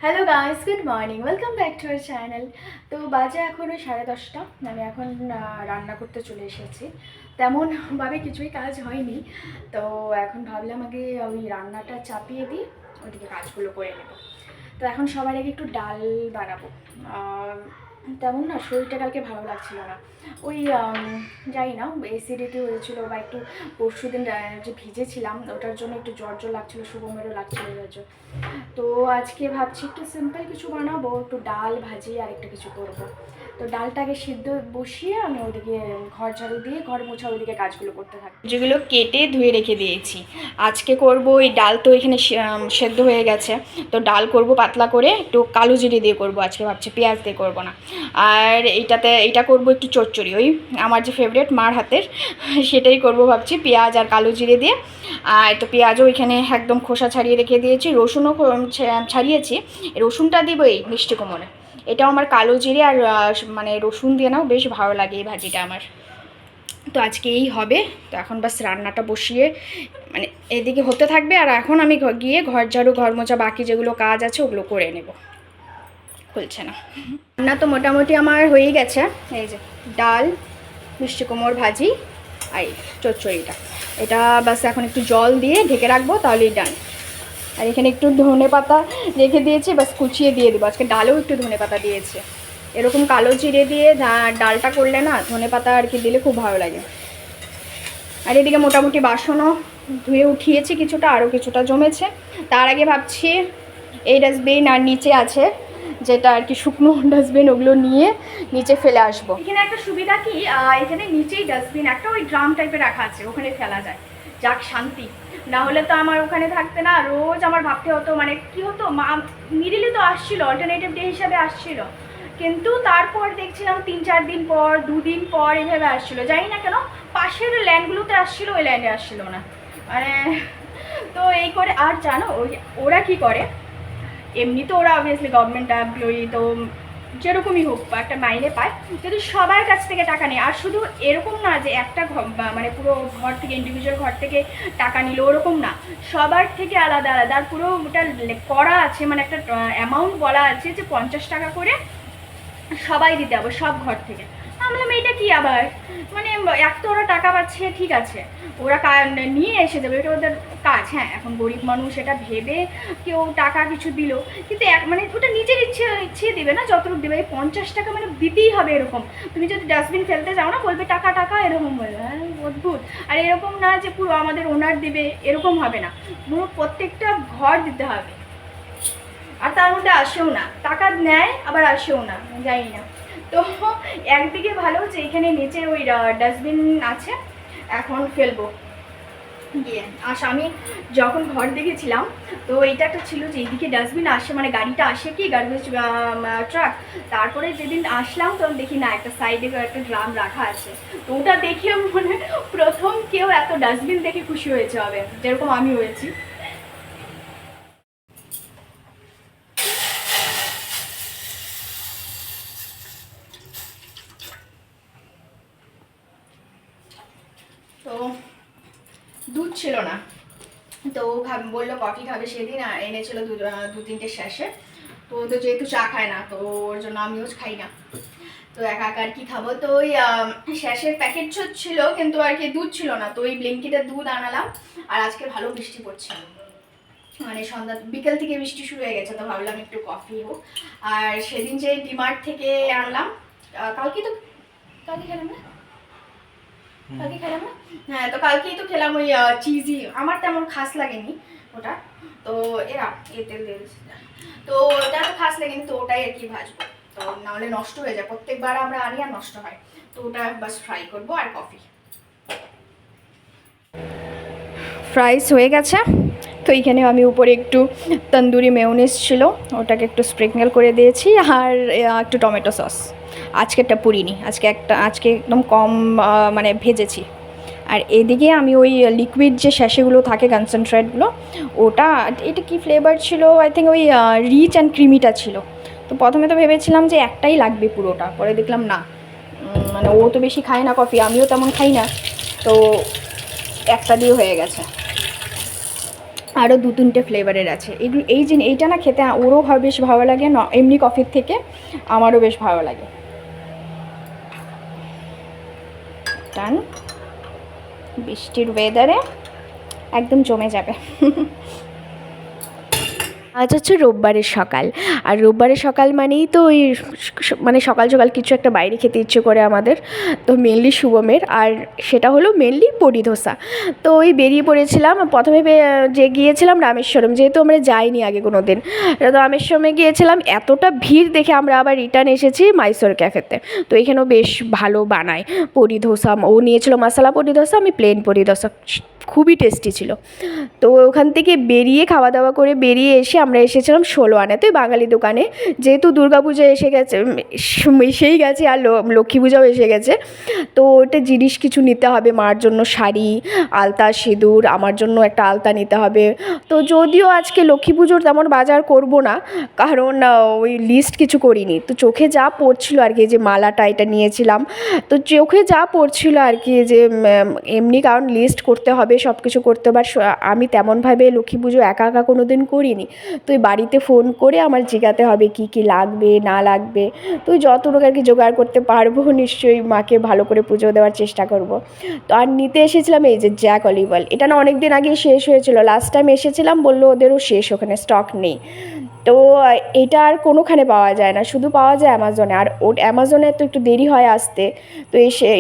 Hello guys, good morning, welcome back to our channel. তো বাজে এখনও 10:30। আমি এখন রান্না করতে চলে এসেছি। তেমনভাবে কিছুই কাজ হয়নি, তো এখন ভাবলাম আগে ওই রান্নাটা চাপিয়ে দিই, ওইদিকে কাজগুলো করে নেব। তো এখন সবার আগে একটু ডাল বানাবো। তেমন না, শরীরটা কালকে ভালো লাগছিল না। ওই জানি না, অ্যাসিডিটি হয়েছিল বা একটু পরশু দিন যে ভিজেছিলাম ওটার জন্য একটু জ্বর জ্বর লাগছিলো, শুভমেরও লাগছিলো জ্বর। তো আজকে ভাবছি একটু সিম্পল কিছু বানাবো, একটু ডাল ভাজি আর একটা কিছু করবো। তো ডালটাকে সিদ্ধ বসিয়ে আমি ওদিকে ঘর ঝাড়ু দিয়ে ঘর মোছা ওইদিকে কাজগুলো করতে থাকি, যেগুলো কেটে ধুয়ে রেখে দিয়েছি। আজকে করব ওই ডাল, তো এখানে সেদ্ধ হয়ে গেছে, তো ডাল করব পাতলা করে, একটু কালো জিরে দিয়ে করব আজকে, ভাবছি পেঁয়াজ দিয়ে করব না। আর এইটা করব একটু চচ্চড়ি, ওই আমার যে ফেভারিট মার হাতের সেটাই করব ভাবছি, পেঁয়াজ আর কালো জিরে দিয়ে। আর তো পেঁয়াজও এখানে একদম খোসা ছাড়িয়ে রেখে দিয়েছি, রসুনও ছাড়িয়েছি। রসুনটা দিব এই মিষ্টি কুমড়ে, এটাও আমার কালো জিরে আর মানে রসুন দিয়ে নাও বেশ ভালো লাগে এই ভাজিটা আমার। তো আজকে এই হবে। তো এখন বাস রান্নাটা বসিয়ে মানে এদিকে হতে থাকবে, আর এখন আমি গিয়ে ঘর ঝাড়ু ঘর মোছা বাকি যেগুলো কাজ আছে ওগুলো করে নেব। খুলছে না। রান্না তো মোটামুটি আমার হয়েই গেছে। এই যে ডাল, মিষ্টি কুমড়োর ভাজি আর চচ্চড়িটা, এটা বাস এখন একটু জল দিয়ে ঢেকে রাখবো, তাহলেই ডান। আর এখানে একটু ধনে পাতা রেখে দিয়েছি, বাস কুচিয়ে দিয়ে দেবো। আজকে ডালেও একটু ধনে পাতা দিয়েছে। এরকম কালো জিরে দিয়ে ডালটা করলে না ধনে পাতা আর কি দিলে খুব ভালো লাগে। আর এদিকে মোটামুটি বাসনও ধুয়ে উঠিয়েছি, কিছুটা আরও কিছুটা জমেছে। তার আগে ভাবছি এই ডাস্টবিন আর নিচে আছে যেটা আর কি শুকনো ডাস্টবিন, ওগুলো নিয়ে নিচে ফেলে আসবো। এখানে একটা সুবিধা কি, এখানে নিচেই ডাস্টবিন একটা ওই ড্রাম টাইপের রাখা আছে, ওখানে ফেলা যায়। যাক শান্তি, না হলে তো আমার ওখানে থাকতে না রোজ আমার ভাবতে হতো, মানে কি হতো, মা মিডিলে তো আসছিলো, অল্টারনেটিভ ডে হিসাবে আসছিলো, কিন্তু তারপর দেখছিলাম 3-4 দিন পর 2 দিন পর এভাবে আসছিলো। জানি না কেন পাশের ল্যান্ডগুলোতে আসছিলো, ওই ল্যান্ডে আসছিলো না, মানে। তো এই করে, আর জানো ওরা কি করে, এমনি তো ওরা অবভিয়াসলি গভর্নমেন্ট এমপ্লয়ি, তো যেরকমই হোক একটা মাইনে পায়, যদি সবার কাছ থেকে টাকা নেয়, আর শুধু এরকম না যে একটা মানে পুরো ঘর থেকে ইন্ডিভিজুয়াল ঘর থেকে টাকা নিল, ওরকম না, সবার থেকে আলাদা আলাদা। আর পুরো ওটা করা আছে, মানে একটা অ্যামাউন্ট বলা আছে যে 50 টাকা করে সবাই দিতে হবে, সব ঘর থেকে। আমরা মেয়েটা কি আবার, মানে এক তো ওরা টাকা পাচ্ছে, ঠিক আছে, ওরা নিয়ে এসে যাবে, এটা ওদের কাজ। হ্যাঁ, এখন গরিব মানুষ এটা ভেবে কেউ টাকা কিছু দিল, কিন্তু মানে ওটা নিজের ইচ্ছে দিবে না, যতটুকু দেবে। এই 50 টাকা মানে দিতেই হবে এরকম। তুমি যদি ডাস্টবিন ফেলতে যাও না, বলবে টাকা টাকা, এরকম বলবে। হ্যাঁ, অদ্ভুত। আর এরকম না যে পুরো আমাদের ওনার দেবে, এরকম হবে না, পুরো প্রত্যেকটা ঘর দিতে হবে। আর তার মধ্যে আসেও না, টাকা নেয় আবার আসেও না, জানি না। তো একদিকে ভালো যে এখানে নিচে ওই ডাস্টবিন আছে, এখন ফেলবো গিয়ে। আমি যখন ঘর দেখেছিলাম, তো এইটা একটা ছিল যে এইদিকে ডাস্টবিন আসে, মানে গাড়িটা আসে কি গার্বেজ ট্রাক, তারপরে যেদিন আসলাম তখন দেখি না, একটা সাইডে একটা ড্রাম রাখা আছে। তো ওটা দেখে মানে প্রথম কেউ এত ডাস্টবিন দেখে খুশি হয়েছে হবে, যেরকম আমি হয়েছি। তো দুধ ছিল না, তো বললো কফি খাবে, সেদিন এনেছিল 2-3টে শেষে। তো তো যেহেতু চা খায় না, তো ওর জন্য আমিও খাই না, তো একা একা আর কি খাবো। তো ওই শেষের প্যাকেট ছিল, কিন্তু আর কি দুধ ছিল না, তো ওই ব্লিঙ্কিটের দুধ আনালাম। আর আজকে ভালো বৃষ্টি পড়ছে, মানে সন্ধ্যা বিকেল থেকে বৃষ্টি শুরু হয়ে গেছে, তো ভাবলাম একটু কফি হোক। আর সেদিন যে ডিমার্ট থেকে আনলাম, কালকে খেলাম না, কালকে খেলাম না, হ্যাঁ, তো কালকেই তো খেলাম ওই চিজি, আমার তেমন খাস লাগেনি ওটা। তো এরা তেল দিয়ে, তো ওটা তো খাস লাগেনি, তো ওটাই আর কি ভাজবো। তো নাহলে নষ্ট হয়ে যায়, প্রত্যেকবার আমরা আনি আর নষ্ট হয়, তো ওটা বাস ফ্রাই করবো আর কফি। ফ্রাইস হয়ে গেছে, তো এইখানে আমি উপরে একটু তন্দুরি মেয়োনিজ ছিল, ওটাকে একটু স্প্রিঙ্কেল করে দিয়েছি, আর একটু টমেটো সস। আজকেরটা পুরিনি, আজকে একদম কম মানে ভেজেছি। আর এদিকে আমি ওই লিকুইড যে স্যাশেগুলো থাকে কনসেন্ট্রেটগুলো, ওটা এটা কি ফ্লেভার ছিল, আই থিঙ্ক ওই রিচ অ্যান্ড ক্রিমিটা ছিল। তো প্রথমে তো ভেবেছিলাম যে একটাই লাগবে পুরোটা, পরে দেখলাম না, মানে ও তো বেশি খায় না কফি, আমিও তেমন খাই না, তো একটা দিয়ে হয়ে গেছে। আরও 2-3টে ফ্লেভারের আছে। এগুলো এইটা না খেতে ওরও বেশ ভালো লাগে, এমনি কফির থেকে আমারও বেশ ভালো লাগে। টান বৃষ্টির ওয়েদারে একদম জমে যাবে। আজ হচ্ছে রোববারের সকাল, আর রোববারের সকাল মানেই তো ওই মানে সকাল সকাল কিছু একটা বাইরে খেতে ইচ্ছে করে আমাদের, তো মেনলি শুভমের, আর সেটা হলো মেনলি পরি ধোসা। তো ওই বেরিয়ে পড়েছিলাম প্রথমে যে গিয়েছিলাম রামেশ্বরম, যেহেতু আমরা যাইনি আগে কোনো দিন, রামেশ্বরমে গিয়েছিলাম, এতটা ভিড় দেখে আমরা আবার রিটার্ন এসেছি মাইসোর ক্যাফেতে। তো এখানেও বেশ ভালো বানায় পরি ধোসা, ও নিয়েছিল মশলা পরি ধোসা, আমি প্লেন পরি ধোসা, খুবই টেস্টি ছিল। তো ওখান থেকে বেরিয়ে খাওয়া দাওয়া করে বেরিয়ে এসে আমরা এসেছিলাম 16 আনাতে বাঙালি দোকানে, যেহেতু দুর্গাপূজা এসে গেছে, এসেই গেছে, আর লক্ষ্মী পূজাও এসে গেছে, তো ওটা জিনিস কিছু নিতে হবে মার জন্য, শাড়ি, আলতা, সিঁদুর, আমার জন্য একটা আলতা নিতে হবে। তো যদিও আজকে লক্ষ্মী পুজোর তেমন বাজার করব না, কারণ ওই লিস্ট কিছু করিনি, তো চোখে যা পড়ছিল আর কি, যে মালাটা এটা নিয়েছিলাম, তো চোখে যা পড়ছিল আর কি, যে এমনি কারণ লিস্ট করতে হবে, সব কিছু করতে হবে, আমি তেমনভাবে লক্ষ্মী পুজো একা একা কোনো দিন করিনি, তো ওই বাড়িতে ফোন করে আমার জিজ্ঞাতে হবে কি কি লাগবে না লাগবে, তো যতটুকু আর কি জোগাড় করতে পারবো নিশ্চয়ই মাকে ভালো করে পুজো দেওয়ার চেষ্টা করব। তো আর নিতে এসেছিলাম এই যে জ্যাক অলিভ অয়েল, এটা না অনেক দিন আগে শেষ হয়েছিল, লাস্ট টাইম এসেছিলাম বললো ওদেরও শেষ, ওখানে স্টক নেই। তো এটা আর কোনোখানে পাওয়া যায় না, শুধু পাওয়া যায় অ্যামাজনে, আর অ্যামাজনে তো একটু দেরি হয় আসতে, তো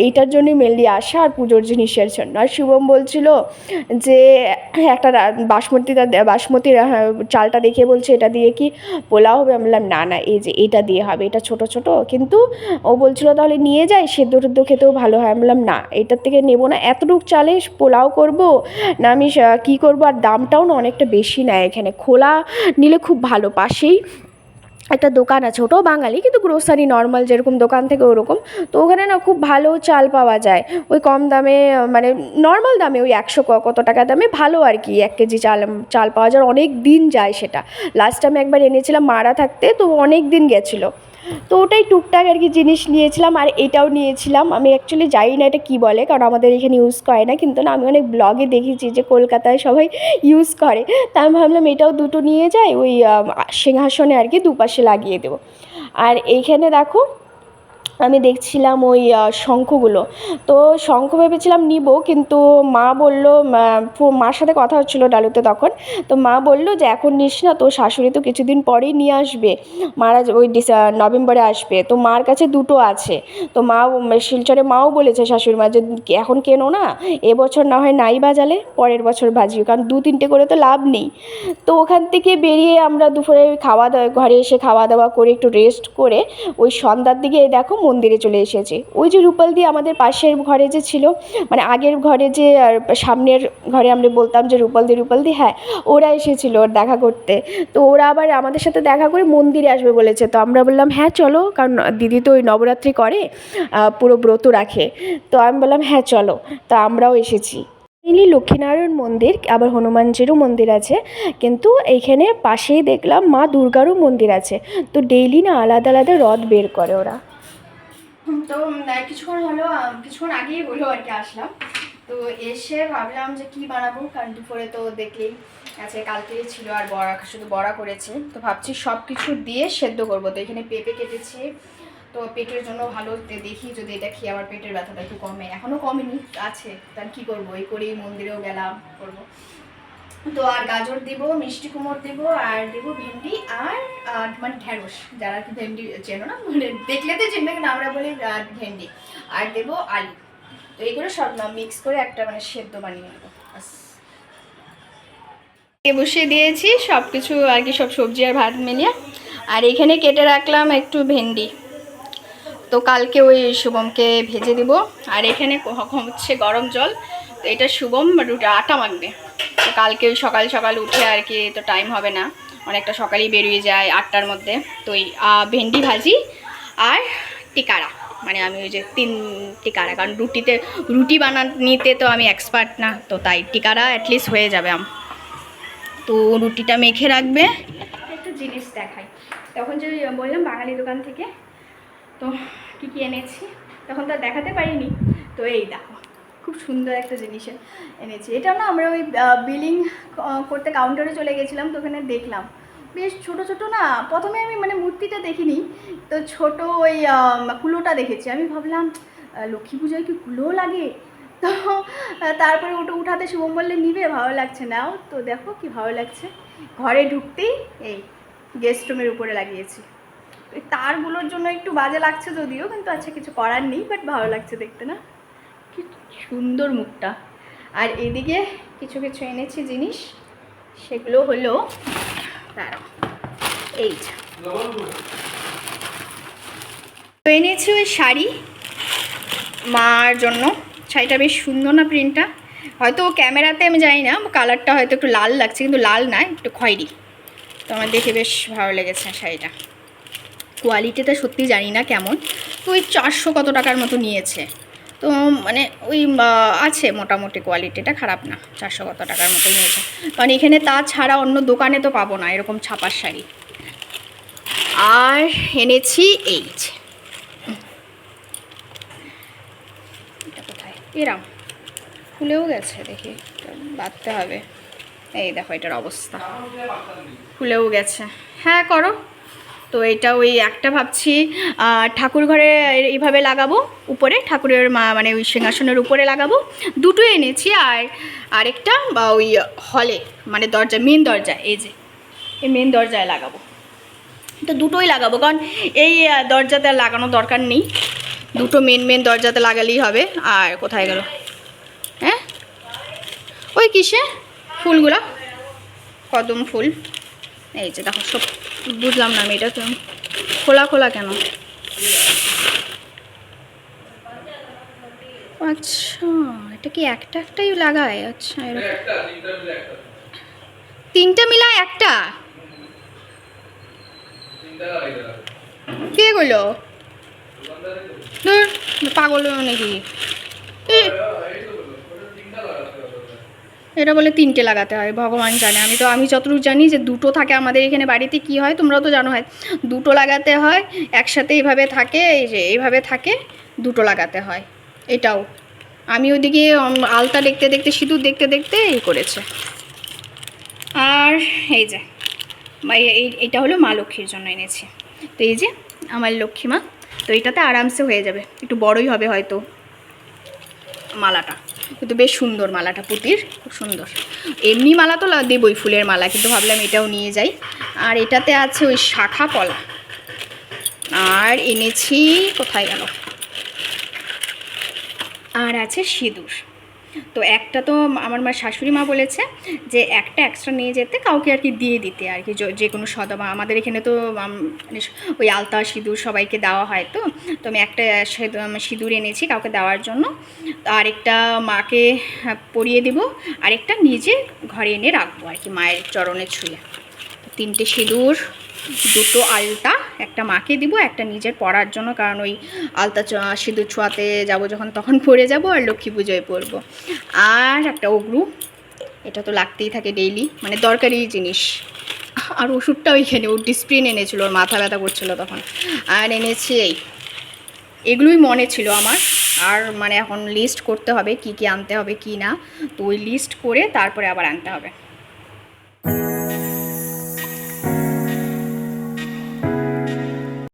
এইটার জন্যই মেনলি আসা, আর পুজোর জিনিসের জন্য। আর শুভম বলছিল যে একটা বাসমতির চালটা দেখিয়ে বলছে এটা দিয়ে কি পোলাও হবে, আমি বললাম না না, এই যে এটা দিয়ে হবে, এটা ছোট ছোট, কিন্তু ও বলছিল তাহলে নিয়ে যাই, সেদ্ধ টেদ্ধ খেতেও ভালো হয়, আমি বললাম না, এটার থেকে নেবো না, এতটুকু চালে পোলাও করব না আমি কী করবো, আর দামটাও না অনেকটা বেশি নেয় এখানে, খোলা নিলে খুব ভালো, পাশেই একটা দোকান আছে, ওটাও বাঙালি কিন্তু গ্রোসারি নর্মাল যেরকম দোকান থেকে ওরকম, তো ওখানে না খুব ভালো চাল পাওয়া যায় ওই কম দামে, মানে নর্মাল দামে, ওই 100 কত টাকা দামে ভালো আর কি 1 কেজি চাল পাওয়া যায়, অনেক দিন যায় সেটা। লাস্ট টাইম একবার এনেছিলাম মারা থাকতে, তো অনেক দিন গেছিলো, তো ওটাই টুকটাক আর কি জিনিস নিয়েছিলাম। আর এটাও নিয়েছিলাম, আমি অ্যাকচুয়ালি জানি না এটা কী বলে, কারণ আমাদের এখানে ইউজ করে না, কিন্তু না আমি অনেক ব্লগে দেখেছি যে কলকাতায় সবাই ইউজ করে, তা আমি ভাবলাম এটাও দুটো নিয়ে যাই, ওই সিংহাসনে আর কি দুপাশে লাগিয়ে দেবো। আর এইখানে দেখো আমি দেখছিলাম ওই শঙ্খগুলো, তো শঙ্খ ভেবেছিলাম নিব, কিন্তু মা বলল, মার সাথে কথা হচ্ছিলো ডালুতে তখন, তো মা বলল যে এখন নিস না, তো শাশুড়ি তো কিছুদিন পরেই নিয়ে আসবে, মারা ওই নভেম্বরে আসবে, তো মার কাছে দুটো আছে, তো মা শিলচরে মাও বলেছে শাশুড়ি মা যে এখন কেনো না, এবছর না হয় নাই বাজালে পরের বছর বাজিও, কারণ 2-3টে করে তো লাভ নেই। তো ওখান থেকে বেরিয়ে আমরা দুপুরে খাওয়া দাওয়া, ঘরে এসে খাওয়া দাওয়া করে একটু রেস্ট করে ওই সন্ধ্যার দিকে দেখো মন্দিরে চলে এসেছি, ওই যে রূপালদি আমাদের পাশের ঘরে যে ছিল, মানে আগের ঘরে যে সামনের ঘরে আমরা বলতাম যে রূপালদি, হ্যাঁ ওরা এসেছিলো ওর দেখা করতে, তো ওরা আবার আমাদের সাথে দেখা করে মন্দিরে আসবে বলেছে, তো আমরা বললাম হ্যাঁ চলো, কারণ দিদি তো ওই নবরাত্রি করে, পুরো ব্রত রাখে, তো আমি বললাম হ্যাঁ চলো, তো আমরাও এসেছি। মেনলি লক্ষ্মীনারায়ণ মন্দির, আবার হনুমানজিরও মন্দির আছে, কিন্তু এইখানে পাশেই দেখলাম মা দুর্গারও মন্দির আছে, তো ডেইলি না আলাদা আলাদা রথ বের করে ওরা। তো কিছুক্ষণ আগেই হলো আর কি আসলাম, তো এসে ভাবলাম যে কি বানাবো, কারণ দুপুরে তো দেখলেই আছে কালকেই ছিল, আর শুধু বড়া করেছে, তো ভাবছি সব কিছু দিয়ে সেদ্ধ করবো, তো এখানে পেঁপে কেটেছি, তো পেটের জন্য ভালো, দেখি যদি এটা খেয়ে আমার পেটের ব্যথাটা একটু কমে, এখনও কমেনি, আছে, তার কী করবো, এই করেই মন্দিরেও গেলাম করবো। তো আর গাজর দেবো, মিষ্টি কুমড় দেবো, আর দেবো ভেন্ডি, আর মানে ঢ্যাঁড়স, যারা কি ভেন্ডি চেনো না, মানে দেখলে তো চিনবে, কিন্তু আমরা বলি ভেন্ডি, আর দেবো আলু, তো এইগুলো সব মিক্স করে একটা মানে সেদ্ধ বানিয়ে নেবো। বসিয়ে দিয়েছি সব কিছু আর কি, সব সবজি আর ভাত মিলিয়ে, আর এখানে কেটে রাখলাম একটু ভেন্ডি, তো কালকে ওই শুভমকে ভেজে দিব। আর এখানে হচ্ছে গরম জল, তো এটা শুভম আটা মাখবে, তো কালকে ওই সকাল সকাল উঠে আর কি, তো টাইম হবে না, অনেকটা সকালেই বেরিয়ে যায় 8টার মধ্যে, তো ওই ভেন্ডি ভাজি আর টিকারা, মানে আমি ওই যে 3 টিকারা, কারণ রুটি বানানিতে তো আমি এক্সপার্ট না, তো তাই টিকারা অ্যাটলিস্ট হয়ে যাবে তো রুটিটা মেখে রাখবে। একটা জিনিস দেখাই, তখন যে বললাম বাঙালি দোকান থেকে, তো কী কী এনেছি তখন তো দেখাতে পারিনি, তো এই দেখো খুব সুন্দর একটা জিনিস এনেছি। এটা না আমরা ওই বিলিং করতে কাউন্টারে চলে গেছিলাম, তো ওখানে দেখলাম বেশ ছোটো ছোটো না, প্রথমে আমি মানে মূর্তিটা দেখিনি, তো ছোট ওই কুলোটা দেখেছি। আমি ভাবলাম লক্ষ্মী পুজোয় কি কুলো লাগে, তো তারপরে ওটা উঠাতে শুভম বললে নিবে, ভালো লাগছে নাও। তো দেখো কি ভালো লাগছে, ঘরে ঢুকতেই এই গেস্ট রুমের উপরে লাগিয়েছি। এই তারগুলোর জন্য একটু বাজে লাগছে যদিও, কিন্তু আচ্ছা কিছু করার নেই, বাট ভালো লাগছে দেখতে না, কি সুন্দর মুখটা। আর এদিকে কিছু কিছু এনেছি জিনিস, সেগুলো হলো দাঁড়াও, এই তো এনেছি ওই শাড়ি মার জন্য। শাড়িটা বেশ সুন্দর না, প্রিন্টটা হয়তো ক্যামেরাতে আমি জানি না, কালারটা হয়তো একটু লাল লাগছে, কিন্তু লাল না, একটু খয়েরি। তো আমার দেখে বেশ ভালো লেগেছে শাড়িটা। কোয়ালিটিটা সত্যি জানি না কেমন, তো ওই 400 কত টাকার মতো নিয়েছে। তো মানে ওই আছে মোটামুটি, কোয়ালিটিটা খারাপ না, 400 কত টাকার মতো নিয়েছে। কারণ এখানে তাছাড়া অন্য দোকানে তো পাবো না এরকম ছাপার শাড়ি। আর এনেছি এই এটা কোথায়, এরাম খুলেও গেছে, দেখি বাঁধতে হবে। এই দেখো এটার অবস্থা, খুলেও গেছে। হ্যাঁ করো। তো এটা ওই একটা ভাবছি ঠাকুর ঘরে এইভাবে লাগাবো, উপরে ঠাকুরের মানে ওই সিংহাসনের উপরে লাগাবো। দুটো এনেছি, আর আরেকটা বা ওই হলে মানে দরজা, মেন দরজা, এই যে এই মেন দরজায় লাগাবো। তো দুটোই লাগাবো, কারণ এই দরজাতে লাগানোর দরকার নেই, দুটো মেন দরজাতে লাগালেই হবে। আর কোথায় গেল, হ্যাঁ ওই কিসে ফুলগুলা, কদম ফুল, এই যে দেখো সব। বুঝলাম না আমি, এটা তো খোলা খোলা কেন? আচ্ছা এটা কি একটা একটাই লাগায়? আচ্ছা তিনটা মিলায় একটা, কে গেলো পাগল নাকি? এটা বলে তিনটে লাগাতে হয়, ভগবান জানে। আমি যতটুকু জানি যে দুটো থাকে আমাদের এখানে বাড়িতে। কি হয় তোমরাও তো জানো, হয় দুটো লাগাতে হয় একসাথে, এইভাবে থাকে, এই যে এইভাবে থাকে, দুটো লাগাতে হয়। এটাও আমি ওইদিকে আলতা দেখতে দেখতে, সিঁদুর দেখতে দেখতে এই করেছে। আর এই যে এইটা হলো মা লক্ষ্মীর জন্য এনেছি। তো এই যে আমার লক্ষ্মী মা, তো এটাতে আরামসে হয়ে যাবে, একটু বড়ই হবে হয়তো মালাটা, কিন্তু বেশ সুন্দর মালাটা, পুঁতির খুব সুন্দর। এমনি মালা তো দেবই, ফুলের মালা, কিন্তু ভাবলাম এটাও নিয়ে যাই। আর এটাতে আছে ওই শাখা পলা। আর এনেছি, কোথায় গেল, আর আছে সিঁদুর। তো একটা তো আমার শাশুড়ি মা বলেছে যে একটা এক্সট্রা নিয়ে যেতে, কাউকে আর কি দিয়ে দিতে আর কি, যে কোনো সদমা। আমাদের এখানে তো মানে ওই আলতা সিঁদুর সবাইকে দেওয়া হয়, তো আমি একটা সিঁদুর এনেছি কাউকে দেওয়ার জন্য। আরেকটা মাকে পরিয়ে দিব, আরেকটা নিজে ঘরে এনে রাখবো আর কি, মায়ের চরণে ছুঁয়ে। তিনটে সিঁদুর, দুটো আলতা, একটা মাকে দিব, একটা নিজের পরার জন্য, কারণ ওই আলতা সিঁদুর ছোঁয়াতে যাব যখন, তখন পরে যাব, আর লক্ষ্মী পুজোয় পরবো। আর একটা অগ্রু, এটা তো লাগতেই থাকে ডেইলি, মানে দরকারি জিনিস। আর ওষুধটা ওইখানে ওর ডিসপ্রিন এনেছিল, ওর মাথা ব্যথা করছিলো তখন। আর এনেছি এগুলোই মনে ছিল আমার। আর মানে এখন লিস্ট করতে হবে কি কি আনতে হবে কি না, তো ওই লিস্ট করে তারপরে আবার আনতে হবে।